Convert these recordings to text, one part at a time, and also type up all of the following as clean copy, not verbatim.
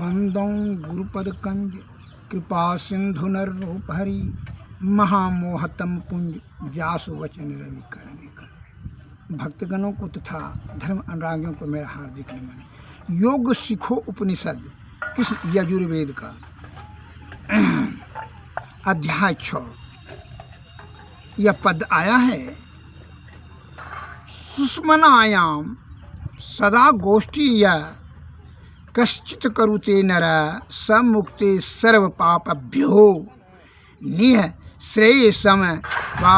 बंदौ गुरुपद कंज कृपा सिंधु नररूप हरि महामोहतम पुंज व्यासु वचन रवि करने कर। भक्तगणों को तथा धर्म अनुरागियों को मेरा हार्दिक नमन। योग सीखो उपनिषद किस यजुर्वेद का अध्याय 6 यह पद आया है। सुष्मनायाम सदा गोष्ठी या कश्चित करुते नर स मुक्ते सर्व पापभ्यो निह श्रेय सम वा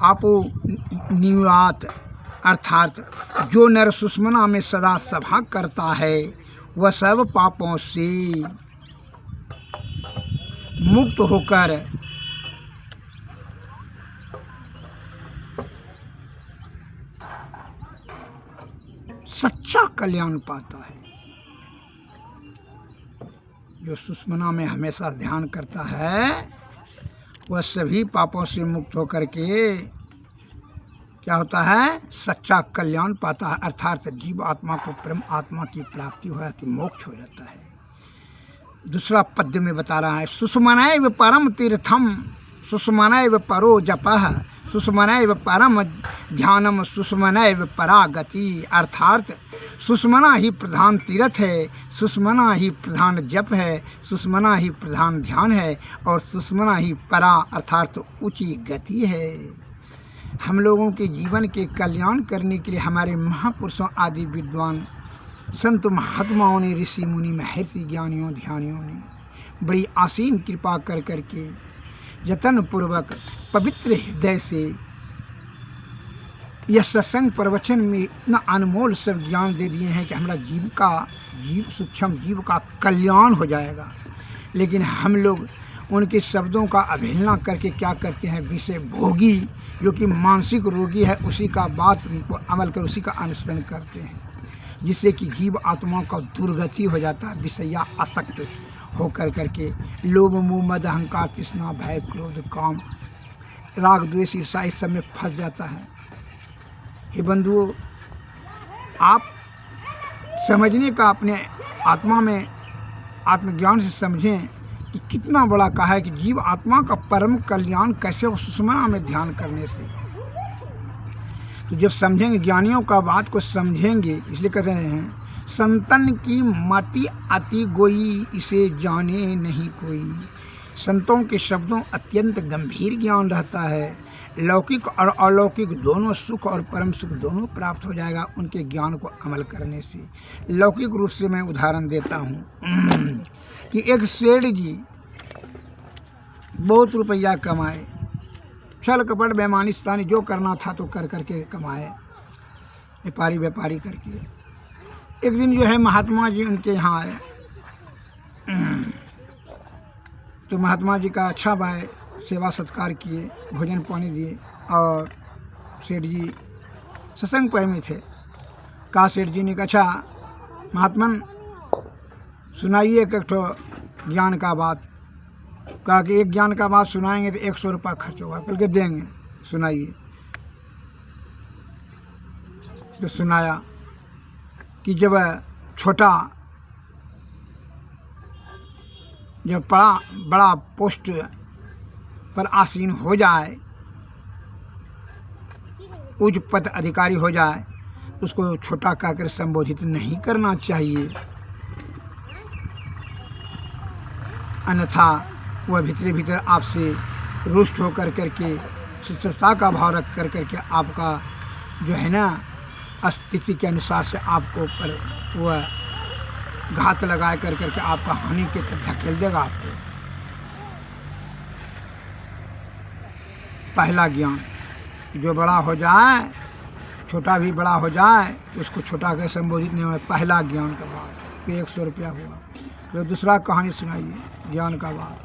आपो निवात। अर्थात जो नर सुष्मना में सदा सभा करता है वह सब पापों से मुक्त होकर सच्चा कल्याण पाता है। जो सुष्मना में हमेशा ध्यान करता है वह सभी पापों से मुक्त होकर के क्या होता है, सच्चा कल्याण पाता है। अर्थात जीव आत्मा को परम आत्मा की प्राप्ति हो जाती, मोक्ष हो जाता है। दूसरा पद्य में बता रहा है, सुष्मनैव परम तीर्थम सुष्मनैव परो जपः सुष्मनैव परम ध्यानम सुष्मनैव परा गति। अर्थात सुष्मना ही प्रधान तीर्थ है, सुष्मना ही प्रधान जप है, सुष्मना ही प्रधान ध्यान है और सुष्मना ही परा अर्थात ऊंची गति है। हम लोगों के जीवन के कल्याण करने के लिए हमारे महापुरुषों आदि विद्वान संत महात्माओं ने, ऋषि मुनि महर्षि ज्ञानियों ध्यानियों ने बड़ी आसीन कृपा कर करके यत्न पूर्वक पवित्र हृदय से यह सत्संग प्रवचन में इतना अनमोल सब ज्ञान दे दिए हैं कि हमारा जीव सूक्ष्म जीव का कल्याण हो जाएगा। लेकिन हम लोग उनके शब्दों का अवहेलना करके क्या करते हैं, विषय भोगी जो कि मानसिक रोगी है उसी का बात को अमल कर उसी का अनुसरण करते हैं, जिससे कि जीव आत्मा का दुर्गति हो जाता है। विषया आसक्त होकर करके लोभ मोह मद अहंकार तृष्णा भय क्रोध काम राग द्वेष ईर्षा इस सब में फंस जाता है। हे बंधुओं, आप समझने का अपने आत्मा में आत्मज्ञान से समझें कि कितना बड़ा कहा है कि जीव आत्मा का परम कल्याण कैसे हो, सुष्मना में ध्यान करने से। तो जब समझेंगे, ज्ञानियों का बात को समझेंगे, इसलिए कहते हैं संतन की मति अति गोई इसे जाने नहीं कोई। संतों के शब्दों अत्यंत गंभीर ज्ञान रहता है। लौकिक और अलौकिक दोनों सुख और परम सुख दोनों प्राप्त हो जाएगा उनके ज्ञान को अमल करने से। लौकिक रूप से मैं उदाहरण देता हूँ कि एक सेठ जी बहुत रुपया कमाए, छल कपट बेईमानी शैतानी जो करना था तो कर करके कमाए, व्यापारी करके। एक दिन जो है महात्मा जी उनके यहाँ आए, तो महात्मा जी का अच्छा भाई सेवा सत्कार किए, भोजन पानी दिए और सेठ जी सत्संग प्रेमी थे। कहा सेठ जी ने कहा, अच्छा महात्मन सुनाइए एक ठो ज्ञान का बात। कहा कि एक ज्ञान का बात सुनाएंगे तो 100 रुपये खर्च होगा, करके देंगे, सुनाइए। तो सुनाया कि जब बड़ा पोस्ट पर आसीन हो जाए, उच्च पद अधिकारी हो जाए, उसको छोटा कहकर संबोधित नहीं करना चाहिए, अन्यथा वह भीतर आपसे रुष्ट होकर करके शिष्टता का भाव रख कर करके आपका जो है ना स्थिति के अनुसार से आपको पर वह घात लगा कर करके आपका हानि के तरफ धकेल देगा आपको। पहला ज्ञान, जो बड़ा हो जाए, छोटा भी बड़ा हो जाए, उसको छोटा के संबोधित नहीं हो। पहला ज्ञान का बात कि 100 रुपया हुआ। तो दूसरा कहानी सुनाइए ज्ञान का बात।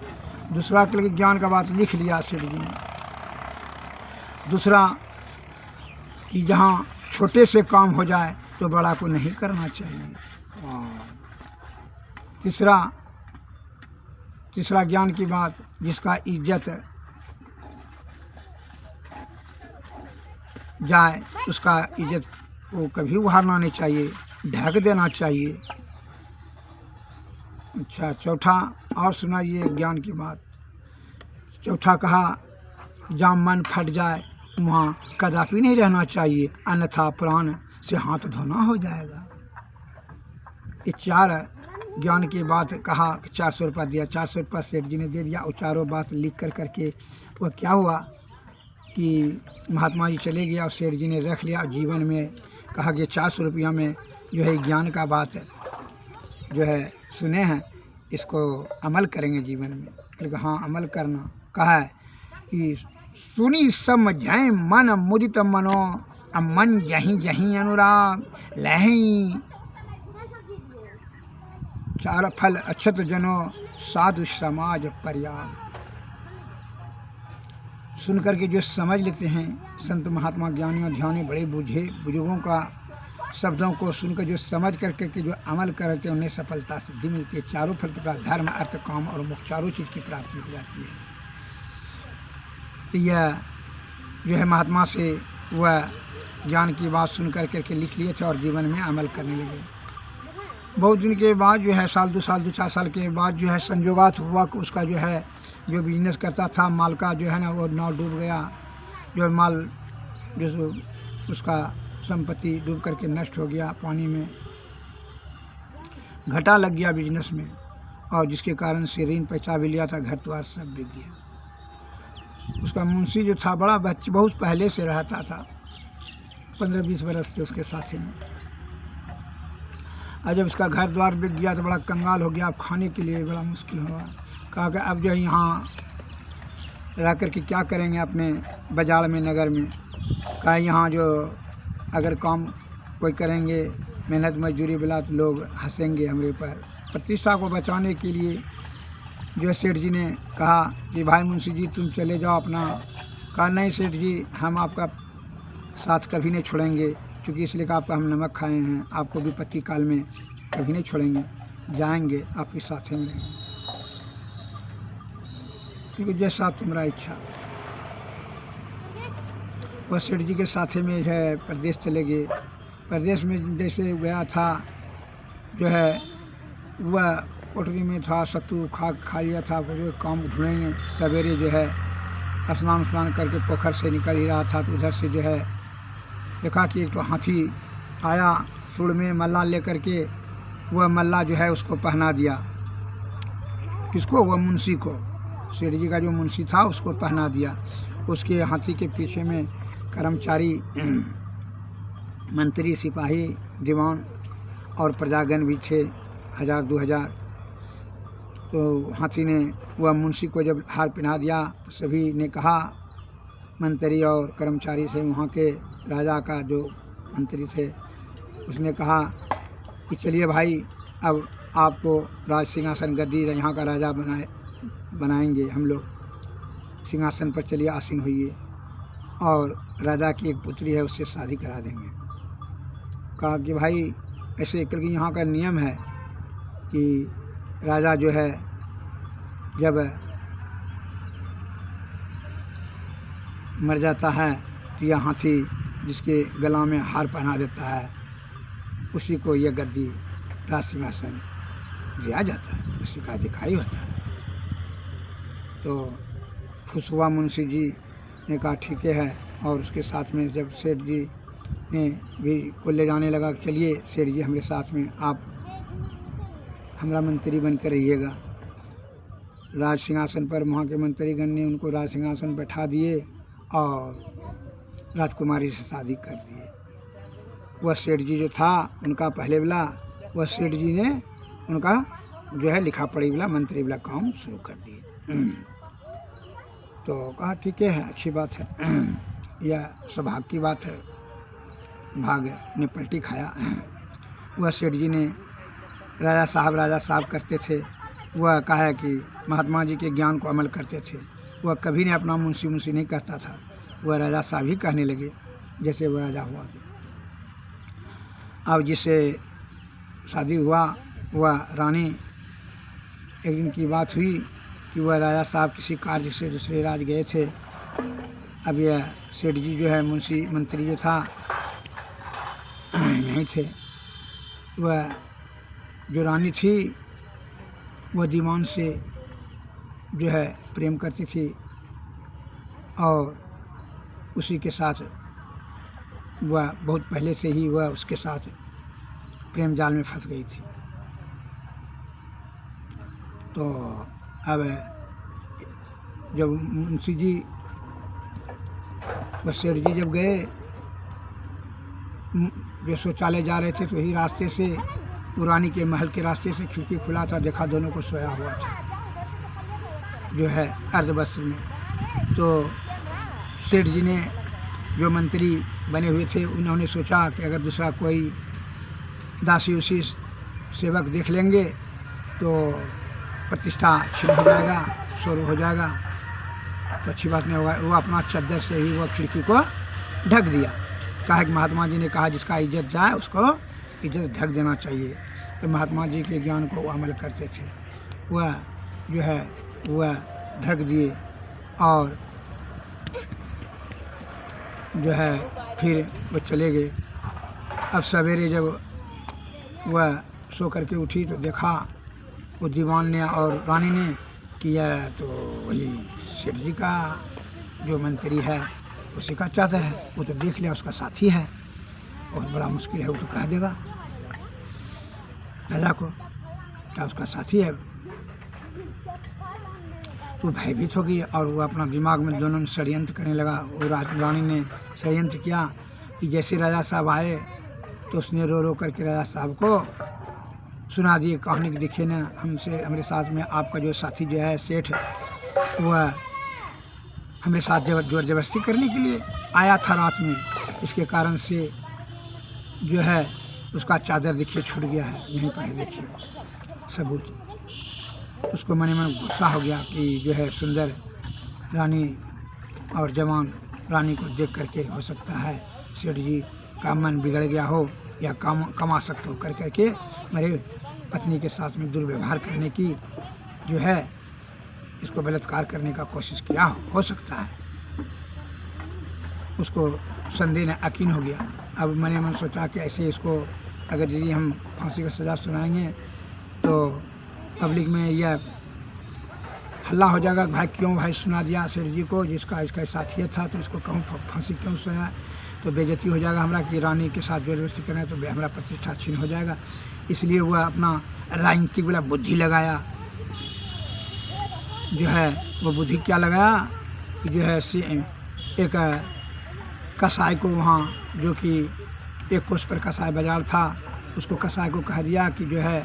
दूसरा के लिए ज्ञान का बात लिख लिया सेठ जी ने। दूसरा कि जहाँ छोटे से काम हो जाए तो बड़ा को नहीं करना चाहिए। तीसरा ज्ञान की बात, जिसका इज्जत जाए उसका इज्जत को कभी उहारना नहीं चाहिए, ढक देना चाहिए। अच्छा, चौथा और सुनाइए ज्ञान की बात। चौथा कहा, जहाँ मन फट जाए वहाँ कदापि नहीं रहना चाहिए, अन्यथा प्राण से हाथ धोना हो जाएगा। ये 4 ज्ञान की बात कहा कि 400 रुपया दिया, 400 रुपया सेठ जी ने दे दिया। और चारों बात लिख कर करके वह क्या हुआ कि महात्मा जी चले गया और सेठ जी ने रख लिया। जीवन में कहा कि 400 रुपया में जो है ज्ञान का बात जो है सुने हैं, इसको अमल करेंगे जीवन में। लेकिन हाँ, अमल करना कहा है कि सुनी समझै मन मुदित मनो, मन जहीं जहीं अनुराग लहीं, 4 फल अक्षत जनो साधु समाज पर्याग। सुन करके जो समझ लेते हैं संत महात्मा ज्ञानियों ध्यानी बड़े बूझे बुजुर्गों का शब्दों को सुनकर जो समझ करके जो अमल करते हैं उन्हें सफलता सिद्धि मिलती है। 4 फल की प्राप्ति, धर्म अर्थ काम और मोक्ष, 4 चीज़ की प्राप्ति हो जाती है। तो यह जो है महात्मा से वह ज्ञान की बात सुन करके लिख लिए थे और जीवन में अमल करने लगे। बहुत दिन के बाद जो है साल 2 साल 2-4 साल के बाद जो है संजोगात हुआ कि उसका जो है जो बिजनेस करता था माल का जो है ना वो नाव डूब गया। जो माल जो उसका संपत्ति डूब करके नष्ट हो गया, पानी में घाटा लग गया बिजनेस में, और जिसके कारण से ऋण पैसा भी लिया था, घर द्वार सब बिक गया। उसका मुंशी जो था बड़ा बच्चे बहुत पहले से रहता था, 15-20 बरस से उसके साथी में। और जब उसका घर द्वार बिक गया तो बड़ा कंगाल हो गया। अब खाने के लिए बड़ा मुश्किल हुआ। कहा कि अब जो है यहाँ रह कर के क्या करेंगे अपने बाजार में नगर में। कहा यहाँ जो अगर काम कोई करेंगे मेहनत मजदूरी वाला तो लोग हंसेंगे हमारे पर। प्रतिष्ठा को बचाने के लिए जो सेठ जी ने कहा कि भाई मुंशी जी तुम चले जाओ अपना। कहा नहीं सेठ जी, हम आपका साथ कभी नहीं छोड़ेंगे, क्योंकि इसलिए कि आपका हम नमक खाए हैं, आपको विपत्ति काल में कभी नहीं छोड़ेंगे, जाएंगे आपके साथ में रहेंगे, क्योंकि जैसा तुम्हारा इच्छा। वह सेठ जी के साथे में जो है प्रदेश चले गए। प्रदेश में जैसे गया था जो है वह कोठरी में था, सत्तू खा लिया था। वो काम ढूंढेंगे सवेरे जो है स्नान करके पोखर से निकल ही रहा था तो उधर से जो है देखा कि एक तो हाथी आया सुर में मल्ला लेकर के। वह मल्ला जो है उसको पहना दिया। किसको? वह मुंशी को। सेठ जी का जो मुंशी था उसको पहना दिया। उसके हाथी के पीछे में कर्मचारी, मंत्री, सिपाही, दीवान और प्रजागण भी थे, 1000-2000। तो हाथी ने वह मुंशी को जब हार पहना दिया, सभी ने कहा, मंत्री और कर्मचारी से, वहाँ के राजा का जो मंत्री थे उसने कहा कि चलिए भाई अब आपको राज सिंहासन गद्दी यहाँ का राजा बनाएंगे हम लोग, सिंहासन पर चलिए आसीन होइए, और राजा की एक पुत्री है उससे शादी करा देंगे। कहा कि भाई ऐसे करके यहाँ का नियम है कि राजा जो है जब मर जाता है तो यह हाथी जिसके गला में हार पहना देता है उसी को यह गद्दी राज सिंहासन दिया जाता है, उसी का अधिकारी होता है। तो खुश हुआ मुंशी जी ने कहा ठीक है। और उसके साथ में जब सेठ जी ने भी को ले जाने लगा, चलिए सेठ जी हमारे साथ में, आप हमारा मंत्री बन कर रहिएगा। राज सिंहासन पर वहाँ के मंत्रीगण ने उनको राज सिंहासन बैठा दिए और राजकुमारी से शादी कर दिए। वह सेठ जी जो था उनका पहले वाला, वह सेठ जी ने उनका जो है लिखा पढ़ी वाला मंत्री वाला काम शुरू कर दिए। तो कहा ठीक है, अच्छी बात है, यह सौभाग्य की बात है, भाग ने पलटी खाया। वह सेठ जी ने राजा साहब करते थे। वह कहा कि महात्मा जी के ज्ञान को अमल करते थे। वह कभी ने अपना मुंशी नहीं कहता था, वह राजा साहब ही कहने लगे जैसे वह राजा हुआ था। अब जिससे शादी हुआ वह रानी, एक दिन की बात हुई कि वह राजा साहब किसी कार्य से दूसरे राज्य गए थे। अब यह सेठ जी जो है मुंशी मंत्री जो था नहीं थे। वह जो रानी थी वह दीवान से जो है प्रेम करती थी और उसी के साथ वह बहुत पहले से ही वह उसके साथ प्रेम जाल में फंस गई थी। तो अब जब मुंशी जी व सेठ जी जब गए जो शौचालय जा रहे थे तो ही रास्ते से पुरानी के महल के रास्ते से खिड़की खुला था, देखा दोनों को सोया हुआ था जो है अर्धवस्त्र में। तो सेठ जी ने जो मंत्री बने हुए थे उन्होंने सोचा कि अगर दूसरा कोई दासी उसी सेवक देख लेंगे तो प्रतिष्ठा छिन्न हो जाएगा, शोर हो जाएगा, तो अच्छी बात नहीं होगा। वो अपना चद्दर से ही वह खिड़की को ढक दिया। कहा कि महात्मा जी ने कहा जिसका इज्जत जाए उसको इज्जत ढक देना चाहिए। तो महात्मा जी के ज्ञान को वो अमल करते थे, वह जो है वह ढक दिए और जो है फिर वो चले गए। अब सवेरे जब वह सो करके उठी तो देखा वो दीवान ने और रानी ने किया तो वही सेठ जी का जो मंत्री है उसी का चादर है। वो तो देख लिया उसका साथी है, बहुत बड़ा मुश्किल है, वो तो कह देगा राजा को क्या उसका साथी है। तो भयभीत हो गई और वो अपना दिमाग में दोनों ने षड्यंत्र करने लगा। वो रानी ने षड्यंत्र किया कि जैसे राजा साहब आए तो उसने रो रो करके राजा साहब को सुना दिए कहानी कि देखिए ना हमसे हमारे साथ में आपका जो साथी जो है सेठ वह हमारे साथ जोर जबरदस्ती करने के लिए आया था रात में, इसके कारण से जो है उसका चादर देखिए छूट गया है, यहीं पर देखिए सबूत। उसको मन मन गुस्सा हो गया कि जो है सुंदर रानी और जवान रानी को देख करके हो सकता है सेठ जी का मन बिगड़ गया हो या कमा सकते हो कर करके मेरे पत्नी के साथ में दुर्व्यवहार करने की जो है इसको बलात्कार करने का कोशिश किया हो सकता है। उसको संदेह ने यकीन हो गया। अब मैंने मन सोचा कि ऐसे इसको अगर यदि हम फांसी का सज़ा सुनाएंगे तो पब्लिक में यह हल्ला हो जाएगा भाई क्यों भाई सुना दिया सेठ जी को जिसका इसका साथी था तो इसको कहूँ फांसी क्यों सुनाया, तो बेइज्जती हो जाएगा हमारा कि रानी के साथ जबरदस्ती करना है तो हमारा प्रतिष्ठा छीन हो जाएगा। इसलिए वह अपना राजनीतिक वाला बुद्धि लगाया, जो है वो बुद्धि क्या लगाया कि जो है एक कसाई को वहाँ जो कि एक कोस पर कसाई बाजार था उसको कसाई को कह दिया कि जो है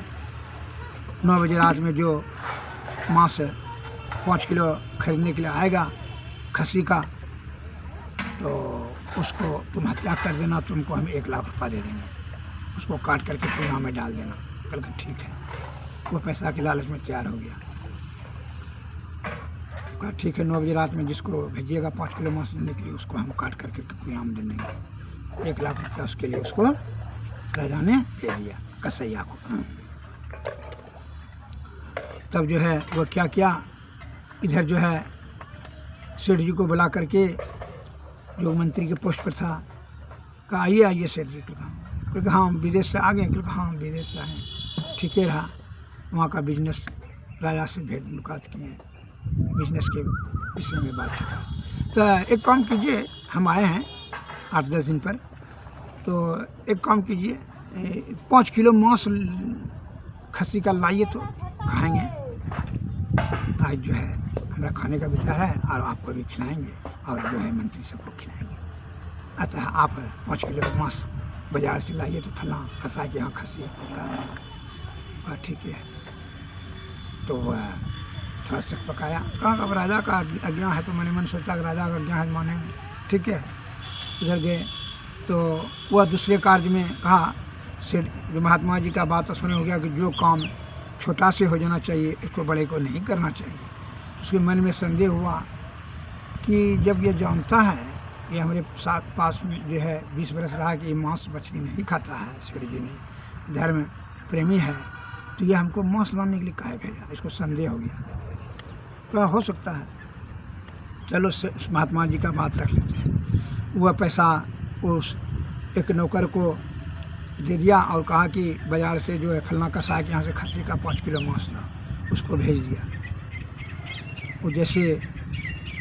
9 बजे रात में जो मांस 5 किलो खरीदने के लिए आएगा खस्सी का तो उसको तुम हत्या कर देना, तुमको हम 1 लाख रुपया दे देंगे, उसको काट करके कुआं में डाल देना। कल का ठीक है, वो पैसा के लालच में तैयार हो गया। कहा ठीक है 9 बजे रात में जिसको भेजिएगा 5 किलो मांस देने के लिए उसको हम काट करके कुआं में दे देंगे। 1 लाख रुपया उसके लिए उसको राजा ने दे दिया कसैया को। तब जो है वो क्या किया, इधर जो है सेठ जी को बुला करके जो मंत्री के पोस्ट पर था कहा आइए आइए सेठ जी को क्योंकि हाँ विदेश से आ गए, क्योंकि हाँ विदेश से आए, ठीक ही रहा। वहाँ का बिजनेस राजा से भेंट मुलाकात किए, बिजनेस के विषय में बात की। तो एक काम कीजिए, हम आए हैं 8-10 दिन पर, तो एक काम कीजिए 5 किलो मांस खस्सी का लाइए तो खाएंगे। आज जो है हमारा खाने का विचार है और आपको भी खिलाएंगे और जो है मंत्री सबको खिलाएंगे। अतः आप 5 किलो मांस बाजार से लाइए तो फला कसाई के यहाँ खस्सी का ठीक है। तो वह थोड़ा सा पकाया, कहा अब राजा का आज्ञा है तो मैंने मन सोचा कि राजा का आज्ञा है मानेंगे, ठीक है। इधर गए तो वह दूसरे कार्य में कहा सेठ जो महात्मा जी का बात सुने हो गया कि जो काम छोटा से हो जाना चाहिए इसको बड़े को नहीं करना चाहिए। उसके मन में संदेह हुआ कि जब ये जानता है ये हमारे साथ पास में जो है 20 बरस रहा कि ये मांस मछली नहीं खाता है, सेठ जी ने धर्म प्रेमी है, तो ये हमको मांस लाने के लिए काहे भेजा, इसको संदेह हो गया। तो हो सकता है चलो महात्मा जी का बात रख लेते हैं। वह पैसा उस एक नौकर को दे दिया और कहा कि बाज़ार से जो है फलना कसाई के यहाँ से खस्सी का 5 किलो मांस ला। उसको भेज दिया। वो जैसे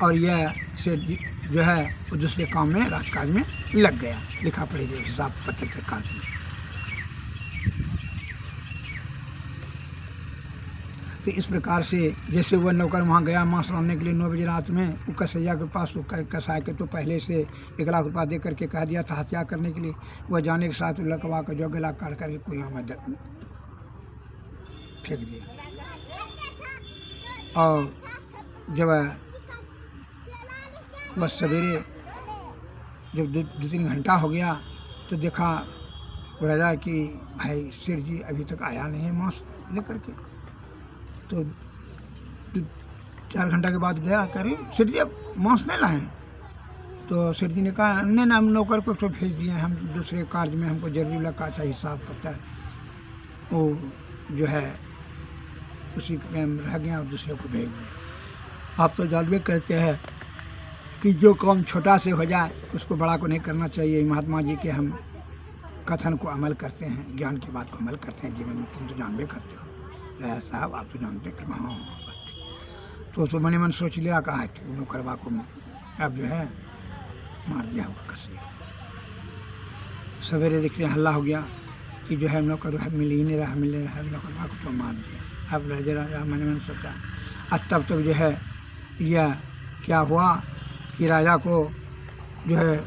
और यह सेठ जी जो है वो दूसरे काम में राजकाज में लग गया, लिखा पढ़ी के हिसाब पत्र के काज में। तो इस प्रकार से जैसे वह नौकर वहाँ गया मांस लाने के लिए 9 बजे रात में, वो कसैया के पास वो कसाई के तो पहले से 1 लाख रुपया दे करके कह दिया था हत्या करने के लिए। वह जाने के साथ लकवा का जो गला काट करके कुआं में फेंक दिया। और जब वह सवेरे जब 2-3 घंटा हो गया तो देखा वो राजा कि भाई सेठ जी अभी तक आया नहीं है मांस लेकर के। तो 4 घंटा के बाद गया, कह रही सेठ जी अब मांस नहीं लाए। तो सेठ जी ने कहा नहीं ना, हम नौकर को तो भेज दिए, हम दूसरे कार्य में हमको जरूरी लगा था हिसाब पत्र, वो जो है उसी में रह गया और दूसरे को भेज दिया। आप तो जानबे करते हैं कि जो काम छोटा से हो जाए उसको बड़ा को नहीं करना चाहिए। महात्मा जी के हम कथन को अमल करते हैं, ज्ञान की बात को अमल करते हैं जीवन में। तुम तो जानबे करते हो राजा साहब, आप तो जानते कर हाँ। तो मन मन सोच लिया, कहा कि नौकरवा को अब जो है मार दिया होगा कसिया। सवेरे देखते हल्ला हो गया कि जो है नौकर मिल ही नहीं रहा, मिल नहीं रहा, नौकरवा को तो मार दिया। अब राजा मन सोचा। अब तब तक जो है यह क्या हुआ कि राजा को जो है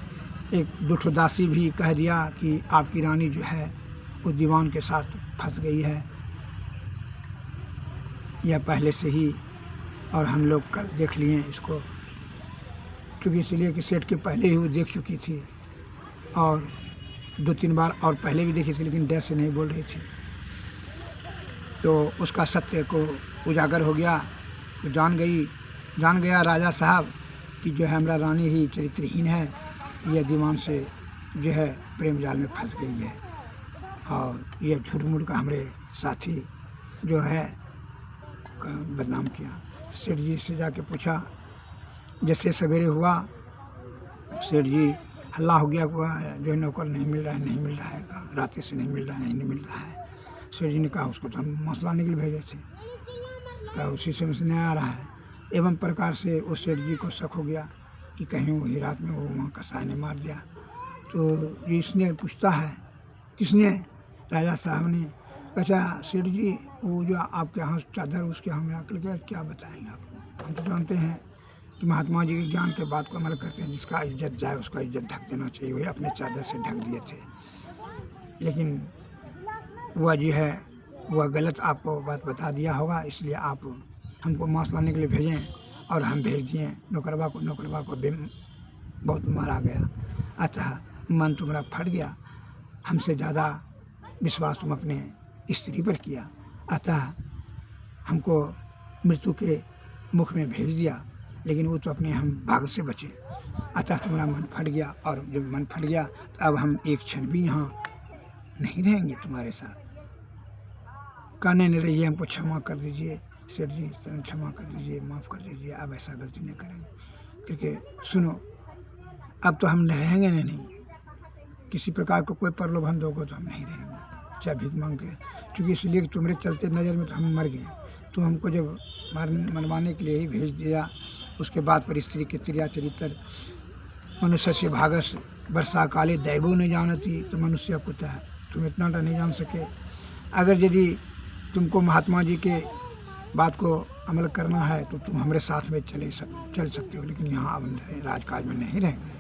एक दुठदासी भी कह दिया कि आपकी रानी जो है उस दीवान के साथ फंस गई है, यह पहले से ही, और हम लोग कल देख लिए इसको, क्योंकि इसलिए कि सेठ के पहले ही वो देख चुकी थी और 2-3 बार और पहले भी देखी थी, लेकिन डर से नहीं बोल रही थी। तो उसका सत्य को उजागर हो गया। तो जान गया राजा साहब कि जो है हमारा रानी ही चरित्रहीन है, यह दीवान से जो है प्रेम जाल में फंस गई है। और यह झूठ मूठ का हमारे साथी जो है बदनाम किया। सेठ जी से जाके पूछा, जैसे सवेरे हुआ सेठ जी हल्ला हो गया हुआ जो है नौकर नहीं मिल रहा है, रात से नहीं मिल रहा है। सेठ जी ने कहा उसको तो हम मांस लाने के लिए भेजे थे, कहा उसी समय से नहीं आ रहा है। एवं प्रकार से उस सेठ जी को शक हो गया कि कहीं वही रात में वो वहाँ कसाई ने मार दिया। तो इसने पूछता है किसने? राजा साहब ने। अच्छा सेठ जी वो जो आपके यहाँ चादर उसके हमें आकर के क्या बताएंगे आपको? हम तो जानते हैं कि महात्मा जी के ज्ञान के बात को अमल करते हैं, जिसका इज्जत जाए उसका इज्जत ढक देना चाहिए। वही अपने चादर से ढक दिए थे, लेकिन वह जो है वह गलत आपको बात बता दिया होगा, इसलिए आप हमको मांस लाने के लिए भेजें और हम भेज दिए। नौकरवा को बहुत मारा गया। अतः मन तुम्हारा फट गया, हमसे ज़्यादा विश्वास तुम अपने स्त्री पर किया, अतः हमको मृत्यु के मुख में भेज दिया, लेकिन वो तो अपने हम भाग से बचे। अतः तुम्हारा मन फट गया, और जब मन फट गया अब हम एक क्षण भी यहाँ नहीं रहेंगे तुम्हारे साथ। कहने नहीं रहिए, हमको क्षमा कर दीजिए सेठ जी, क्षमा कर दीजिए, माफ़ कर दीजिए, अब ऐसा गलती नहीं करेंगे। क्योंकि सुनो, अब तो हम रहेंगे नहीं, किसी प्रकार को कोई प्रलोभन दोगे तो हम नहीं रहेंगे, चाहे भीख मांग के। क्योंकि इसलिए कि तुम्हारे चलते नज़र में तो हम मर गए। तो हमको जब मरवाने के लिए ही भेज दिया, उसके बाद पर स्त्री के त्रिया चरित्र मनुष्य से भागस वर्षा काले दैवो नहीं जानती, तो मनुष्य कुत्ता है। तुम इतना नहीं जान सके। अगर यदि तुमको महात्मा जी के बात को अमल करना है तो तुम हमारे साथ में चल सकते हो, लेकिन यहाँ अब राजकाज में नहीं रहेंगे,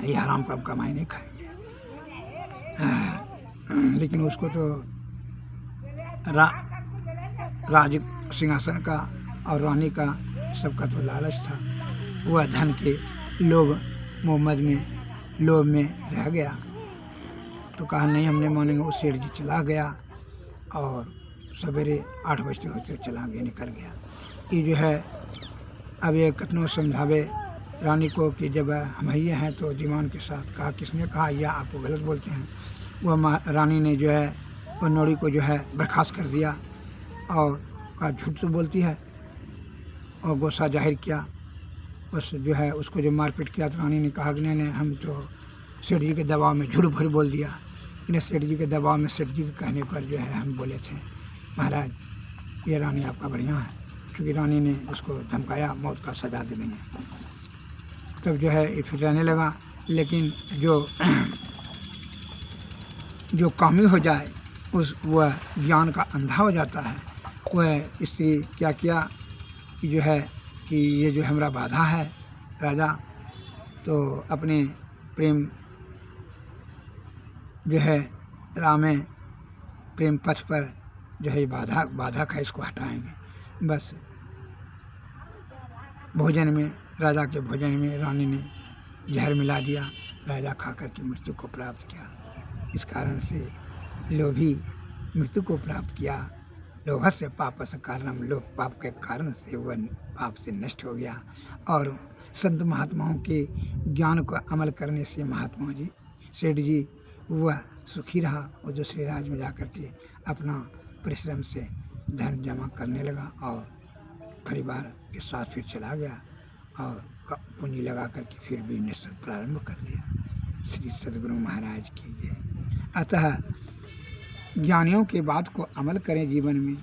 ये हराम का कमाई नहीं खाएंगे। लेकिन उसको तो राज सिंहासन का और रानी का सबका तो लालच था। वह धन के लोभ में रह गया। तो कहा नहीं हमने मानेंगे। वो सेठ जी चला गया और सवेरे 8 बजते होते चला गया, निकल गया। ये जो है अब ये कतनों समझावे रानी को कि जब हम ही हैं तो दीवान के साथ। कहा किसने कहा, या आपको गलत बोलते हैं। वह रानी ने जो है वह नौड़ी को जो है बर्खास्त कर दिया और कहा झूठ तो बोलती है, और गुस्सा जाहिर किया। बस जो है उसको जो मारपीट किया तो रानी ने कहा कि नहीं हम तो सेठ जी के दबाव में झूठ भर बोल दिया। इन्हें सेठ जी के दबाव में, सेठ जी के कहने पर जो है हम बोले थे महाराज ये रानी आपका बढ़िया है, क्योंकि रानी ने उसको धमकाया मौत का सजा दे देंगे। तब जो है ये फिर रहने लगा। लेकिन जो कामी हो जाए वह ज्ञान का अंधा हो जाता है। वह स्त्री क्या किया कि जो है कि ये जो हमारा बाधा है राजा, तो अपने प्रेम जो है रामे प्रेम पथ पर जो है बाधक है, इसको हटाएंगे। बस भोजन में, राजा के भोजन में रानी ने जहर मिला दिया, राजा खा कर के मृत्यु को प्राप्त किया। इस कारण से लोभी मृत्यु को प्राप्त किया। लोभस्य पापस्य कारणम, लोभ पाप के कारण से वह पाप से नष्ट हो गया। और संत महात्माओं के ज्ञान को अमल करने से महात्मा जी सेठ जी वह सुखी रहा। और जो श्रीराज में जाकर के अपना परिश्रम से धन जमा करने लगा और परिवार के साथ फिर चला गया और पूंजी लगा करके फिर बिजनेस प्रारंभ कर दिया। श्री सद्गुरु महाराज की जय। अतः ज्ञानियों के बात को अमल करें जीवन में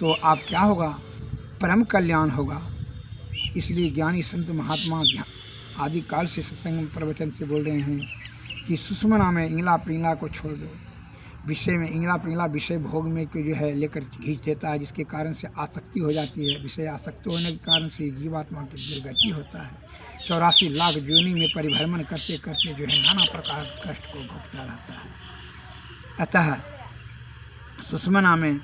तो आप क्या होगा, परम कल्याण होगा। इसलिए ज्ञानी संत महात्मा आदि काल से सत्संग प्रवचन से बोल रहे हैं कि सुषमना में इंगला पिंगला को छोड़ दो। विषय में इंगला पिंगला विषय भोग में को जो है लेकर खींच देता है, जिसके कारण से आसक्ति हो जाती है। विषय आसक्ति होने के कारण से जीवात्मा की दुर्गति होता है। 84 लाख योनि में परिभ्रमण करते करते जो है नाना प्रकार कष्ट को भोगता रहता है। अतः सुषमना में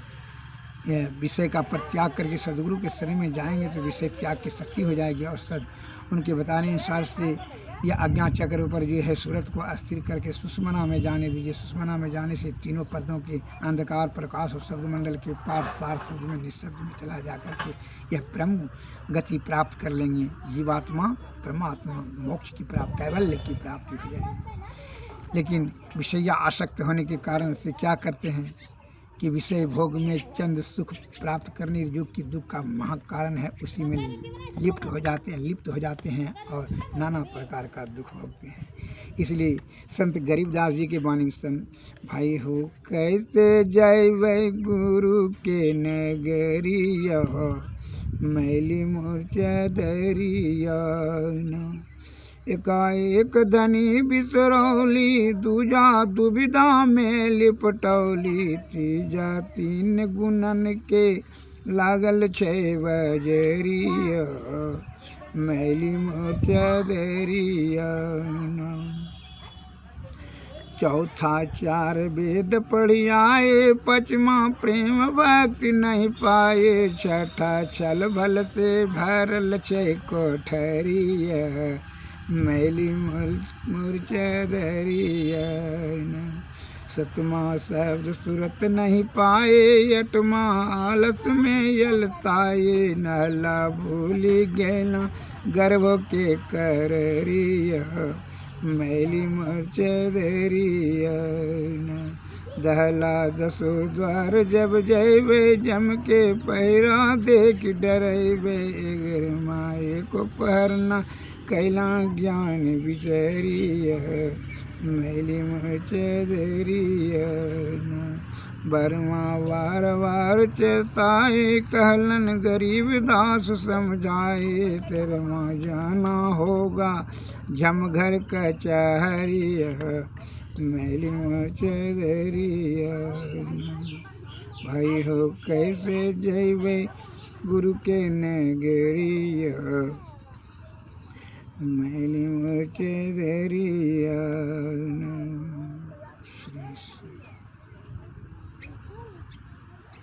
यह विषय का परित्याग करके सदगुरु के शरण में जाएंगे तो विषय त्याग की शक्ति हो जाएगी। और सद उनके बताने अनुसार से यह आज्ञा चक्र पर जो है सूरत को अस्थिर करके सुषमना में जाने दीजिए। सुषमना में जाने से तीनों पर्दों के अंधकार प्रकाश और शब्द मंडल के पार सार शब्द में निःशब्द में चला जाकर के यह ब्रह्म गति प्राप्त कर लेंगे। जीवात्मा परमात्मा मोक्ष की प्राप्ति, कैवल्य की प्राप्ति हो जाएगी। लेकिन विषय आसक्त होने के कारण से क्या करते हैं कि विषय भोग में चंद सुख प्राप्त करने जो कि दुख का महाकारण है, उसी में लिप्त हो जाते हैं और नाना प्रकार का दुख भोगते हैं। इसलिए संत गरीबदास जी के वाणी संत भाई हो कैसे जय वै गुरु के नगरिया, मैली मूर्छा दरिया। एकाएक धनी बिसरौली, दूजा दुविधा में लिपटौली। तीजा तीन गुणन के लागल छे बजरिया, मैली मूर्छा दरिया। चौथा 4 वेद पढ़ी आए, पचमा प्रेम भक्ति नहीं पाए। छठा छल भल से भरल छे कोठरिया, मैली मूर्छा दरिया। सतमा शब्द सुरत नहीं पाए, अठमा आलस में यलताए। नहला भूली गैला गर्भ के कररिया, मैली मूर्छा दरिया। दहला 10 द्वार जब जैबे, जम के पैरा देख डरैबे। 11 माए को पहरना कैला ज्ञान विचरिया, मैली मूर्छा दरिया। 12वां वार वार चेताए, कहलन गरीब दास समझाए। 13वां जाना होगा झमघर कचहरिया, मैली मूर्छा दरिया। भाई हो कैसे जैबे गुरु के नगरिया, मैली मूर्छा दरिया।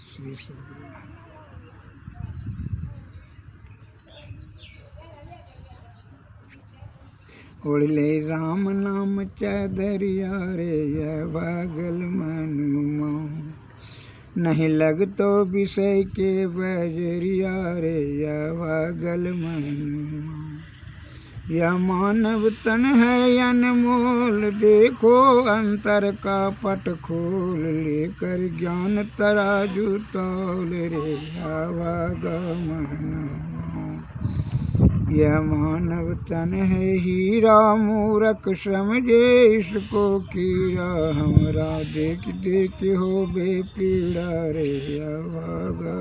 श्री सद्गुरु। ओढ़ले राम नाम चदरिया रे, यह भागल मनुमा। नहीं लग तो विषय के बजरिया रे, यह भागल मनुमा। यह मानव तन है अनमोल, देखो अंतर का पट खोल। लेकर ज्ञान तराजू तौल रे, आवागमन। यह मानव तन है हीरा, मूरख समझे इसको कीड़ा। हमरा देख देख हो बेपीड़ा रे अभागा।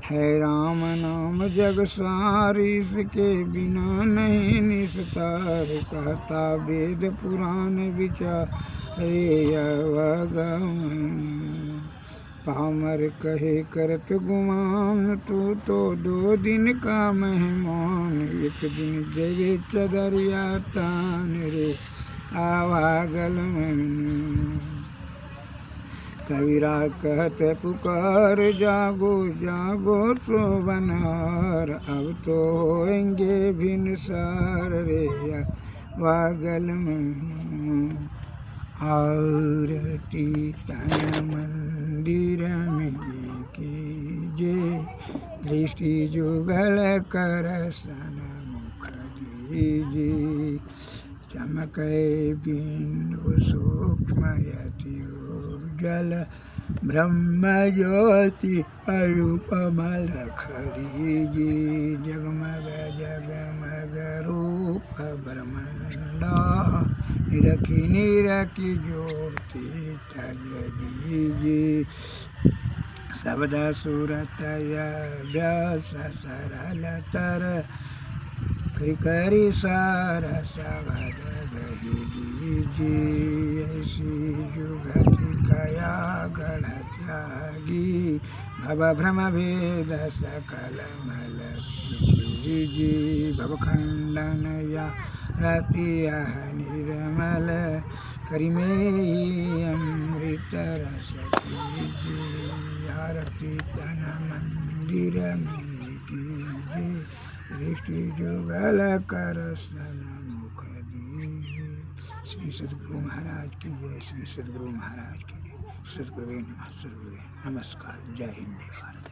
है राम नाम जग सार, इसके बिना नहीं निस्तार। कहता वेद पुराण विचार रे अवगम। पामर कहे करत गुमान, तू तो 2 दिन का मेहमान। एक दिन जगे चदरिया तान रे आवागल मन। कबीरा कहते पुकार जागो जागो सो बनहार। अब तो होएंगे भिनसार रे वागल में। आरती तन मंदिर में कीजे, दृष्टि जुगल कर सन मुख दीजे। चमकै बिंदु सूक्ष्म यति उज्ज्वल, ब्रह्म ज्योति अरूपम लखरीजी। जगमग जगमग रूप ब्रह्मांडा, निरखी निरखी ज्योति तज दीजी। शब्द सूरत व्यास सरल तर, करी सार शब्द दही दीजी। ऐसी जुगति कया गढ़ त्यागी, भव भ्रम भेद सकल मल जी। भव खंडन या रति निर्मल, करिमेई अमृत रस कीजे। आरती तन मंदिर में कीजे, दृष्टि जुगल कर सन मुख दीजे। श्री सद्गुरु महाराज की जय। श्री सद्गुरु महाराज की जय। सद्गुरु नमः। सद्गुरु नमस्कार। जय हिंद।